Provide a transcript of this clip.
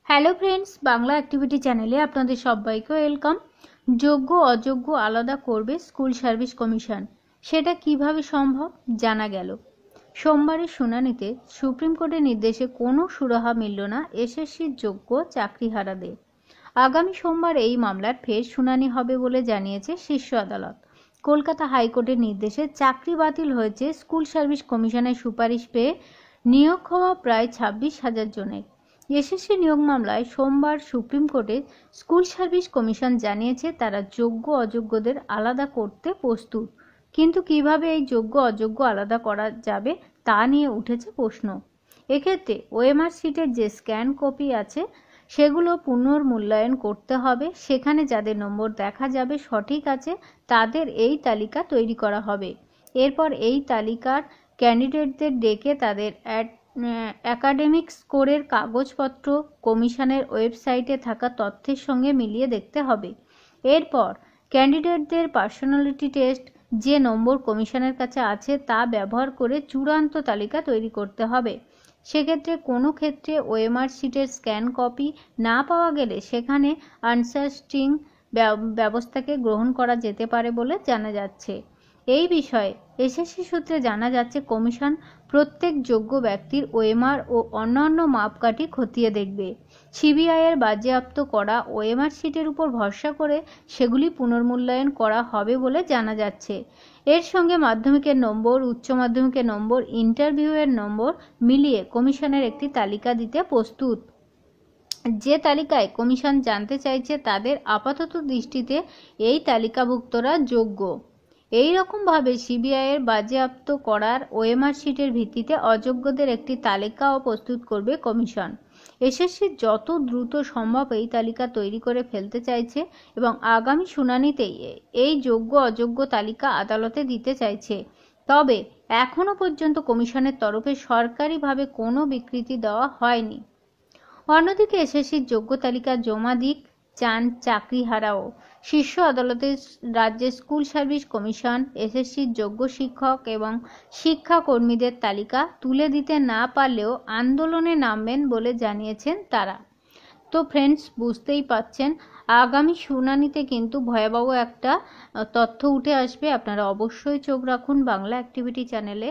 Hello friends, Bangla activity চ্যানেলে আপনাদের সবাইকে ওয়েলকাম। যোগ্য অযোগ্য আলাদা করবে স্কুল সার্ভিস কমিশন, সেটা কিভাবে সম্ভব জানা গেল। সোমবারের শুনানিতে সুপ্রিম কোর্টের নির্দেশে কোনো সুরাহা মিলল না এসএসসির যোগ্য চাকরিহারাদের। আগামী সোমবার এই মামলার ফের শুনানি হবে বলে জানিয়েছে শীর্ষ আদালত। কলকাতা হাইকোর্টের নির্দেশে চাকরি বাতিল হয়েছে স্কুল সার্ভিস কমিশনের সুপারিশ পেয়ে নিয়োগ হওয়া প্রায় 26,000 জনের। এসএসসি নিয়োগ মামলায় সোমবার সুপ্রিম কোর্টে স্কুল সার্ভিস কমিশন জানিয়েছে তারা যোগ্য অযোগ্যদের আলাদা করতে প্রস্তুত, কিন্তু কিভাবে এই যোগ্য অযোগ্য আলাদা করা যাবে তা নিয়ে উঠেছে প্রশ্ন। এক্ষেত্রে ওএমআর শিটের যে স্ক্যান কপি আছে সেগুলো পুনর্মূল্যায়ন করতে হবে। সেখানে যাদের নম্বর দেখা যাবে সঠিক আছে তাদের এই তালিকা তৈরি করা হবে। এরপর এই তালিকার ক্যান্ডিডেটদের ডেকে তাদের একাডেমিক স্কোরের কাগজপত্র কমিশনের ওয়েবসাইটে থাকা তথ্যের সঙ্গে মিলিয়ে দেখতে হবে। এরপর ক্যান্ডিডেটদের পার্সোনালিটি টেস্ট যে নম্বর কমিশনের কাছে আছে তা ব্যবহার করে চূড়ান্ত তালিকা তৈরি করতে হবে। সেক্ষেত্রে কোনো ক্ষেত্রে ওএমআর শিটের স্ক্যান কপি না পাওয়া গেলে সেখানে আনসার স্ট্রিং ব্যবস্থাকে গ্রহণ করা যেতে পারে বলে জানা যাচ্ছে। এই বিষয়ে এসএসসি সূত্রে জানা যাচ্ছে কমিশন প্রত্যেক যোগ্য ব্যক্তির ওএমআর ও অন্যান্য মাপকাঠি খতিয়ে দেখবে। সিবিআইয়ের বাজেয়াপ্ত করা ওএমআর শিটের উপর ভরসা করে সেগুলি পুনর্মূল্যায়ন করা হবে বলে জানা যাচ্ছে। এর সঙ্গে মাধ্যমিকের নম্বর, উচ্চ মাধ্যমিকের নম্বর, ইন্টারভিউয়ের নম্বর মিলিয়ে কমিশনের একটি তালিকা দিতে প্রস্তুত। যে তালিকায় কমিশন জানতে চাইছে তাদের আপাতত দৃষ্টিতে এই তালিকাভুক্তরা যোগ্য। এই রকমভাবে সিবিআইয়ের বাজেয়াপ্ত করার ওএমআর শিটের ভিত্তিতে অযোগ্যদের একটি তালিকাও প্রস্তুত করবে কমিশন। এসএসসি যত দ্রুত সম্ভব এই তালিকা তৈরি করে ফেলতে চাইছে এবং আগামী শুনানিতেই এই যোগ্য অযোগ্য তালিকা আদালতে দিতে চাইছে। তবে এখনও পর্যন্ত কমিশনের তরফে সরকারিভাবে কোনো বিকৃতি দেওয়া হয়নি। অন্যদিকে এসএসসির যোগ্য তালিকা জমা দিক চান চাকরিহারাও। শীর্ষ আদালতের রাজ্যের স্কুল সার্ভিস কমিশন এসএসসির যোগ্য শিক্ষক এবং শিক্ষাকর্মীদের তালিকা তুলে দিতে না পারলেও আন্দোলনে নামবেন বলে জানিয়েছেন তারা। তো ফ্রেন্ডস, বুঝতেই পাচ্ছেন আগামী শুনানিতে কিন্তু ভয়াবহ একটা তথ্য উঠে আসবে। আপনারা অবশ্যই চোখ রাখুন বাংলা অ্যাক্টিভিটি চ্যানেলে।